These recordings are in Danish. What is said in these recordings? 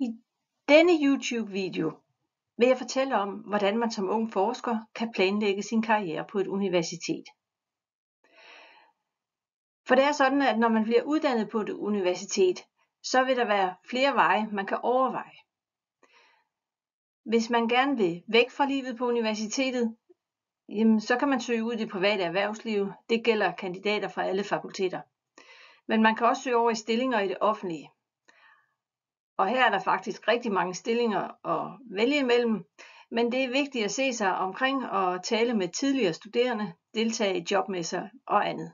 I denne YouTube-video vil jeg fortælle om, hvordan man som ung forsker kan planlægge sin karriere på et universitet. For det er sådan, at når man bliver uddannet på et universitet, så vil der være flere veje, man kan overveje. Hvis man gerne vil væk fra livet på universitetet, så kan man søge ud i det private erhvervsliv. Det gælder kandidater fra alle fakulteter. Men man kan også søge over i stillinger i det offentlige. Og her er der faktisk rigtig mange stillinger at vælge imellem, men det er vigtigt at se sig omkring og tale med tidligere studerende, deltage i jobmesser og andet.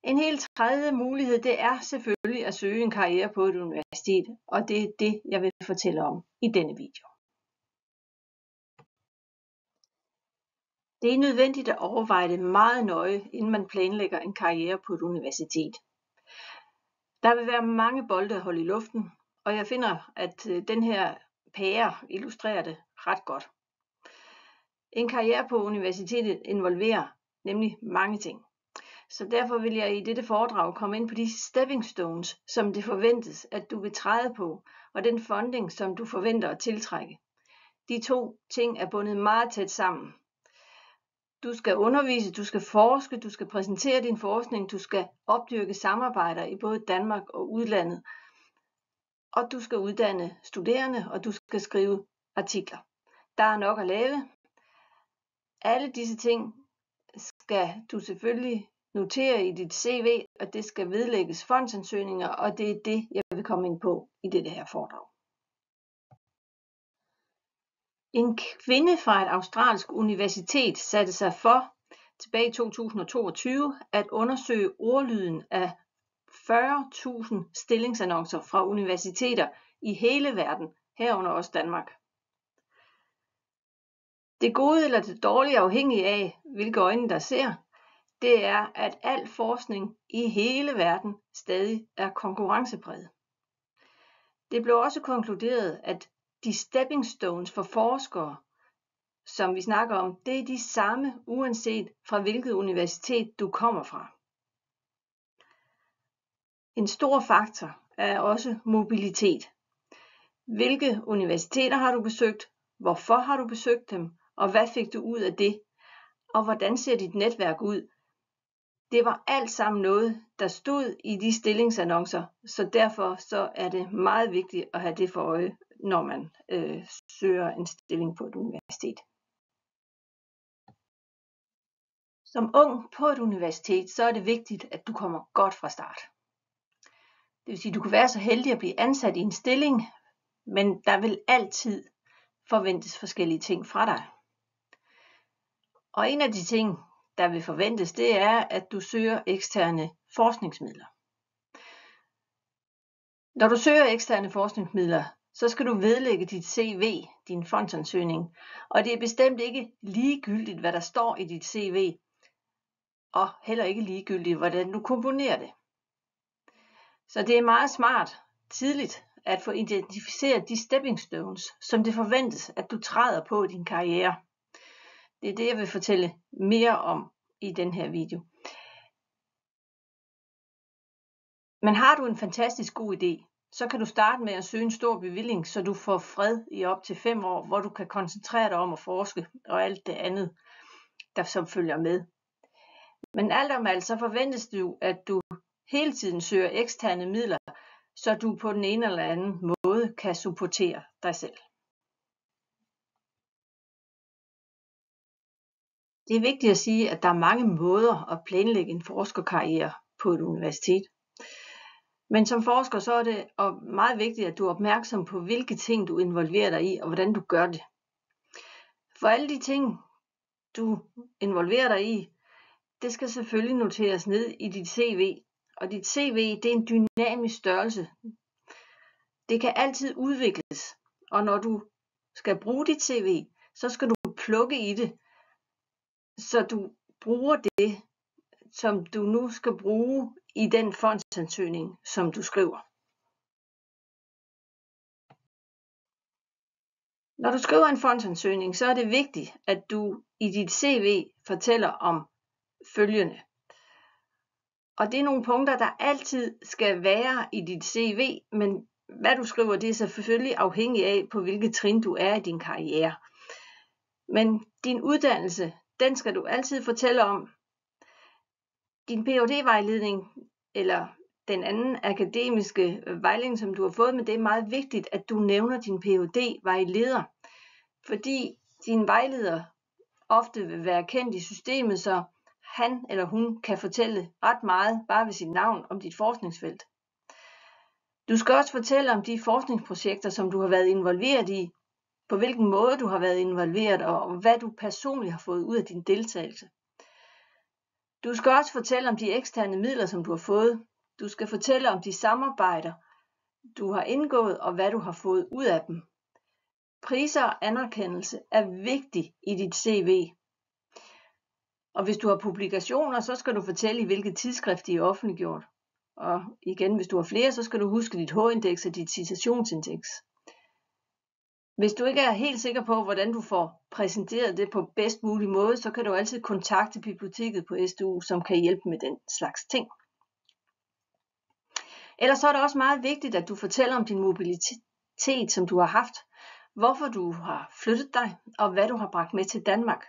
En helt tredje mulighed, det er selvfølgelig at søge en karriere på et universitet, og det er det, jeg vil fortælle om i denne video. Det er nødvendigt at overveje det meget nøje, inden man planlægger en karriere på et universitet. Der vil være mange bolde at holde i luften, og jeg finder, at den her pære illustrerer det ret godt. En karriere på universitetet involverer nemlig mange ting. Så derfor vil jeg i dette foredrag komme ind på de stepping stones, som det forventes, at du vil træde på, og den funding, som du forventer at tiltrække. De to ting er bundet meget tæt sammen. Du skal undervise, du skal forske, du skal præsentere din forskning, du skal opdyrke samarbejder i både Danmark og udlandet, og du skal uddanne studerende, og du skal skrive artikler. Der er nok at lave. Alle disse ting skal du selvfølgelig notere i dit CV, og det skal vedlægges fondsansøgninger, og det er det, jeg vil komme ind på i dette her foredrag. En kvinde fra et australsk universitet satte sig for tilbage i 2022 at undersøge ordlyden af 40.000 stillingsannoncer fra universiteter i hele verden, herunder også Danmark. Det gode eller det dårlige, afhængig af hvilke øjne der ser, det er, at al forskning i hele verden stadig er konkurrencepræget. Det blev også konkluderet, at de stepping stones for forskere, som vi snakker om, det er de samme, uanset fra hvilket universitet du kommer fra. En stor faktor er også mobilitet. Hvilke universiteter har du besøgt? Hvorfor har du besøgt dem? Og hvad fik du ud af det? Og hvordan ser dit netværk ud? Det var alt sammen noget, der stod i de stillingsannoncer, så derfor så er det meget vigtigt at have det for øje, når man søger en stilling på et universitet. Som ung på et universitet, så er det vigtigt, at du kommer godt fra start. Det vil sige, at du kan være så heldig at blive ansat i en stilling, men der vil altid forventes forskellige ting fra dig. Og en af de ting, der vil forventes, det er, at du søger eksterne forskningsmidler. Når du søger eksterne forskningsmidler, så skal du vedlægge dit CV, din fondsansøgning, og det er bestemt ikke ligegyldigt, hvad der står i dit CV, og heller ikke ligegyldigt, hvordan du komponerer det. Så det er meget smart tidligt at få identificeret de stepping stones, som det forventes, at du træder på i din karriere. Det er det, jeg vil fortælle mere om i den her video. Men har du en fantastisk god idé, så kan du starte med at søge en stor bevilling, så du får fred i op til 5 år, hvor du kan koncentrere dig om at forske og alt det andet, der som følger med. Men alt om alt, så forventes det, at du hele tiden søger eksterne midler, så du på den ene eller anden måde kan supportere dig selv. Det er vigtigt at sige, at der er mange måder at planlægge en forskerkarriere på et universitet. Men som forsker så er det meget vigtigt, at du er opmærksom på, hvilke ting du involverer dig i, og hvordan du gør det. For alle de ting, du involverer dig i, det skal selvfølgelig noteres ned i dit CV. Og dit CV, det er en dynamisk størrelse. Det kan altid udvikles. Og når du skal bruge dit CV, så skal du plukke i det, så du bruger det, som du nu skal bruge i den fondsansøgning, som du skriver. Når du skriver en fondsansøgning, så er det vigtigt, at du i dit CV fortæller om følgende. Og det er nogle punkter, der altid skal være i dit CV, men hvad du skriver, det er selvfølgelig afhængigt af, på hvilket trin du er i din karriere. Men din uddannelse, den skal du altid fortælle om. Din Ph.D.-vejledning eller den anden akademiske vejledning, som du har fået, men det er meget vigtigt, at du nævner din Ph.D.-vejleder, fordi din vejleder ofte vil være kendt i systemet, så han eller hun kan fortælle ret meget bare ved sit navn om dit forskningsfelt. Du skal også fortælle om de forskningsprojekter, som du har været involveret i, på hvilken måde du har været involveret, og hvad du personligt har fået ud af din deltagelse. Du skal også fortælle om de eksterne midler, som du har fået. Du skal fortælle om de samarbejder, du har indgået, og hvad du har fået ud af dem. Priser og anerkendelse er vigtigt i dit CV. Og hvis du har publikationer, så skal du fortælle, i hvilket tidsskrift de er offentliggjort. Og igen, hvis du har flere, så skal du huske dit H-indeks og dit citationsindeks. Hvis du ikke er helt sikker på, hvordan du får præsenteret det på bedst mulig måde, så kan du altid kontakte biblioteket på SDU, som kan hjælpe med den slags ting. Ellers så er det også meget vigtigt, at du fortæller om din mobilitet, som du har haft, hvorfor du har flyttet dig, og hvad du har bragt med til Danmark.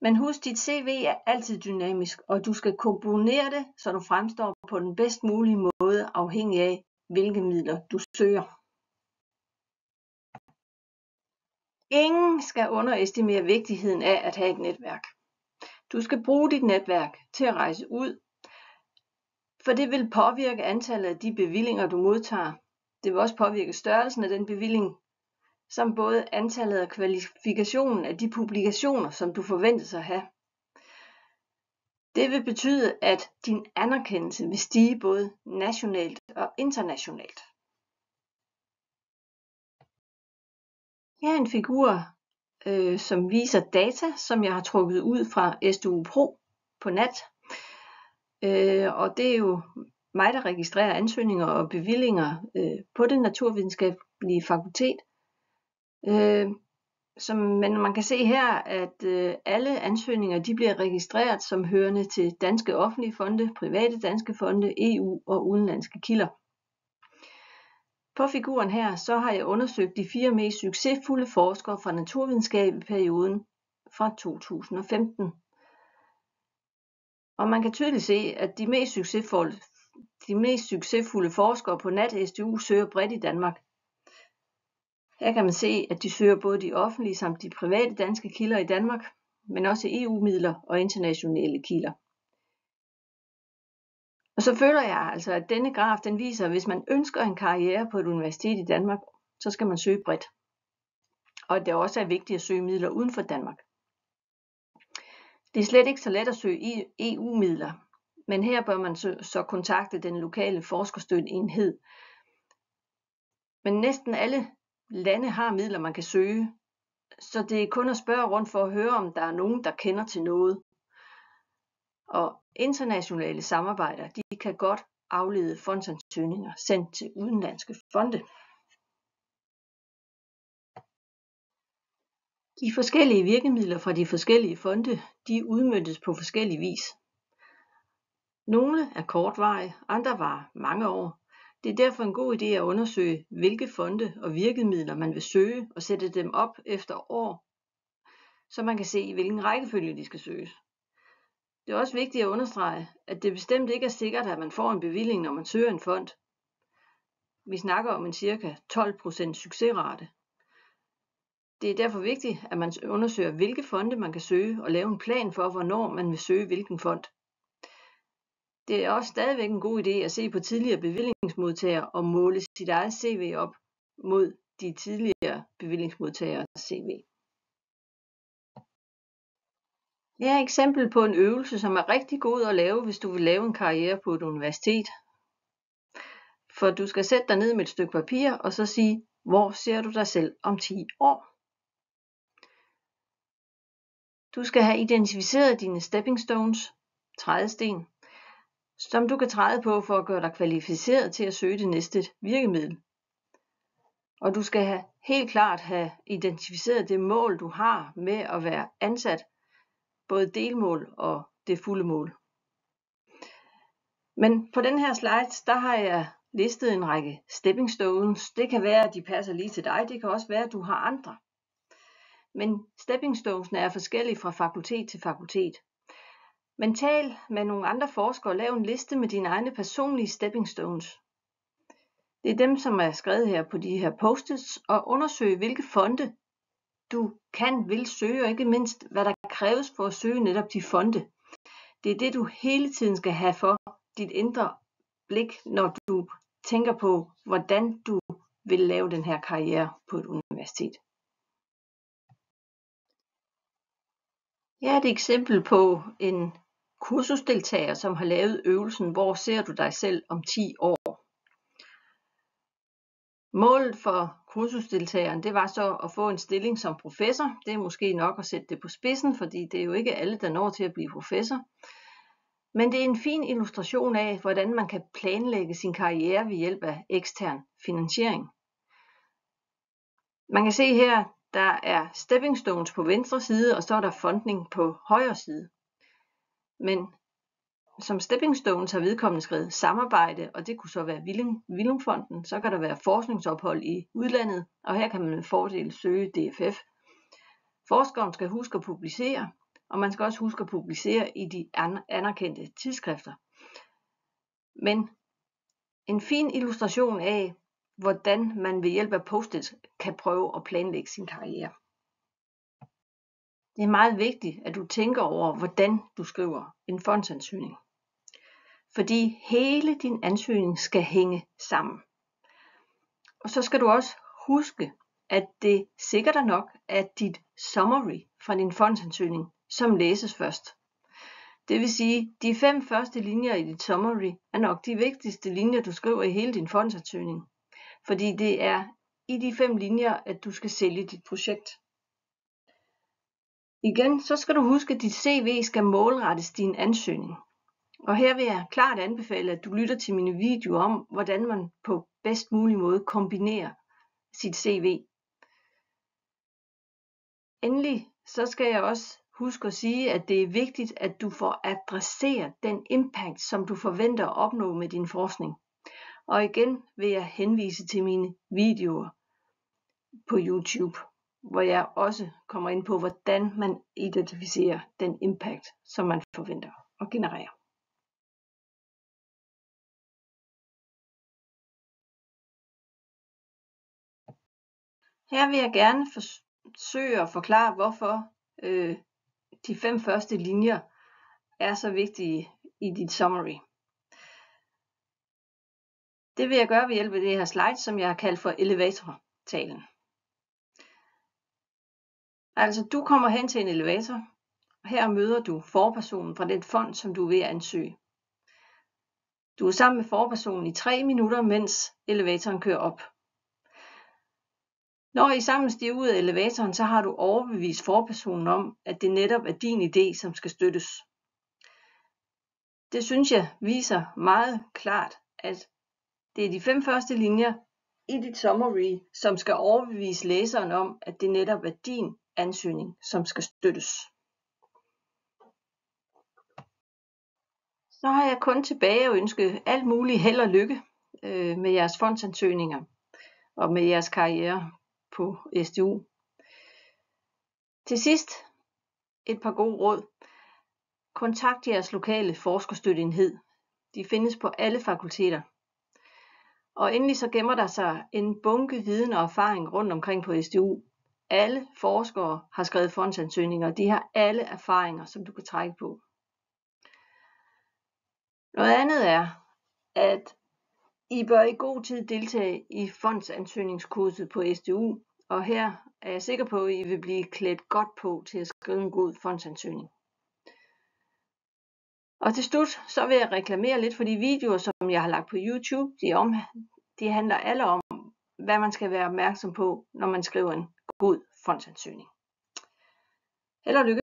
Men husk, dit CV er altid dynamisk, og du skal komponere det, så du fremstår på den bedst mulige måde, afhængig af, hvilke midler du søger. Ingen skal underestimere vigtigheden af at have et netværk. Du skal bruge dit netværk til at rejse ud, for det vil påvirke antallet af de bevillinger, du modtager. Det vil også påvirke størrelsen af den bevilling, samt både antallet og kvalifikationen af de publikationer, som du forventes at have. Det vil betyde, at din anerkendelse vil stige både nationalt og internationalt. Her er en figur, som viser data, som jeg har trukket ud fra SDU Pro på nat. Og det er jo mig, der registrerer ansøgninger og bevillinger på det naturvidenskabelige fakultet. Men man kan se her, at alle ansøgninger de bliver registreret som hørende til danske offentlige fonde, private danske fonde, EU og udenlandske kilder. På figuren her så har jeg undersøgt de 4 mest succesfulde forskere fra naturvidenskab i perioden fra 2015. Og man kan tydeligt se, at de mest succesfulde forskere på NatSDU søger bredt i Danmark. Her kan man se, at de søger både de offentlige samt de private danske kilder i Danmark, men også EU-midler og internationale kilder. Og så føler jeg altså, at denne graf den viser, at hvis man ønsker en karriere på et universitet i Danmark, så skal man søge bredt. Og at det også er vigtigt at søge midler uden for Danmark. Det er slet ikke så let at søge EU-midler, men her bør man så kontakte den lokale forskerstøtteenhed. Men næsten alle lande har midler, man kan søge, så det er kun at spørge rundt for at høre, om der er nogen, der kender til noget. Og internationale samarbejder, de kan godt aflede fondsansøgninger sendt til udenlandske fonde. De forskellige virkemidler fra de forskellige fonde, de udmøntes på forskellig vis. Nogle er kortvarige, andre varer mange år. Det er derfor en god idé at undersøge, hvilke fonde og virkemidler man vil søge og sætte dem op efter år, så man kan se, i hvilken rækkefølge de skal søges. Det er også vigtigt at understrege, at det bestemt ikke er sikkert, at man får en bevilling, når man søger en fond. Vi snakker om en ca. 12% succesrate. Det er derfor vigtigt, at man undersøger, hvilke fonde man kan søge og lave en plan for, hvornår man vil søge hvilken fond. Det er også stadigvæk en god idé at se på tidligere bevillingsmodtagere og måle sit eget CV op mod de tidligere bevillingsmodtageres CV. Det er et eksempel på en øvelse, som er rigtig god at lave, hvis du vil lave en karriere på et universitet. For du skal sætte dig ned med et stykke papir og så sige, hvor ser du dig selv om 10 år? Du skal have identificeret dine stepping stones, trædesten, som du kan træde på for at gøre dig kvalificeret til at søge det næste virkemiddel. Og du skal helt klart have identificeret det mål, du har med at være ansat, både delmål og det fulde mål. Men på den her slide, der har jeg listet en række stepping stones. Det kan være, at de passer lige til dig. Det kan også være, at du har andre. Men stepping stonesene er forskellige fra fakultet til fakultet. Men tal med nogle andre forskere og lav en liste med dine egne personlige stepping stones. Det er dem, som er skrevet her på de her post-its, og undersøg, hvilke fonde du vil søge, og ikke mindst, hvad der kræves for at søge netop de fonde. Det er det, du hele tiden skal have for dit indre blik, når du tænker på, hvordan du vil lave den her karriere på et universitet. Jeg er et eksempel på en kursusdeltager, som har lavet øvelsen, hvor ser du dig selv om 10 år. Målet for kursusdeltageren, det var så at få en stilling som professor. Det er måske nok at sætte det på spidsen, fordi det er jo ikke alle, der når til at blive professor. Men det er en fin illustration af, hvordan man kan planlægge sin karriere ved hjælp af ekstern finansiering. Man kan se her, der er stepping stones på venstre side, og så er der funding på højre side. Men som stepping stones har vedkommende skrevet samarbejde, og det kunne så være Villumfonden. Så kan der være forskningsophold i udlandet, og her kan man med fordel søge DFF. Forskeren skal huske at publicere, og man skal også huske at publicere i de anerkendte tidsskrifter. Men en fin illustration af, hvordan man ved hjælp af post-its kan prøve at planlægge sin karriere. Det er meget vigtigt, at du tænker over, hvordan du skriver en fondsansøgning. Fordi hele din ansøgning skal hænge sammen. Og så skal du også huske, at det sikkert er nok, at dit summary fra din fondsansøgning, som læses først. Det vil sige, de 5 første linjer i dit summary er nok de vigtigste linjer, du skriver i hele din fondsansøgning. Fordi det er i de 5 linjer, at du skal sælge dit projekt. Igen, så skal du huske, at dit CV skal målrettes din ansøgning. Og her vil jeg klart anbefale, at du lytter til mine videoer om, hvordan man på bedst mulig måde kombinerer sit CV. Endelig så skal jeg også huske at sige, at det er vigtigt, at du får adresseret den impact, som du forventer at opnå med din forskning. Og igen vil jeg henvise til mine videoer på YouTube, hvor jeg også kommer ind på, hvordan man identificerer den impact, som man forventer at generere. Her vil jeg gerne forsøge at forklare, hvorfor de 5 første linjer er så vigtige i dit summary. Det vil jeg gøre ved hjælp af det her slide, som jeg har kaldt for elevator-talen. Altså, du kommer hen til en elevator, og her møder du forpersonen fra den fond, som du er ved at ansøge. Du er sammen med forpersonen i 3 minutter, mens elevatoren kører op. Når I sammen stiger ud af elevatoren, så har du overbevist forpersonen om, at det netop er din idé, som skal støttes. Det synes jeg viser meget klart, at det er de 5 første linjer i dit summary, som skal overbevise læseren om, at det netop er din ansøgning, som skal støttes. Så har jeg kun tilbage at ønske alt muligt held og lykke med jeres fondsansøgninger og med jeres karriere på SDU. Til sidst et par gode råd. Kontakt jeres lokale forskerstøtteenhed. De findes på alle fakulteter. Og endelig så gemmer der sig en bunke viden og erfaring rundt omkring på SDU. Alle forskere har skrevet fondsansøgninger, og de har alle erfaringer, som du kan trække på. Noget andet er, at I bør i god tid deltage i fondsansøgningskurset på SDU, og her er jeg sikker på, at I vil blive klædt godt på til at skrive en god fondsansøgning. Og til slut så vil jeg reklamere lidt for de videoer, som jeg har lagt på YouTube. De handler alle om, hvad man skal være opmærksom på, når man skriver en god fondsansøgning. Held og lykke!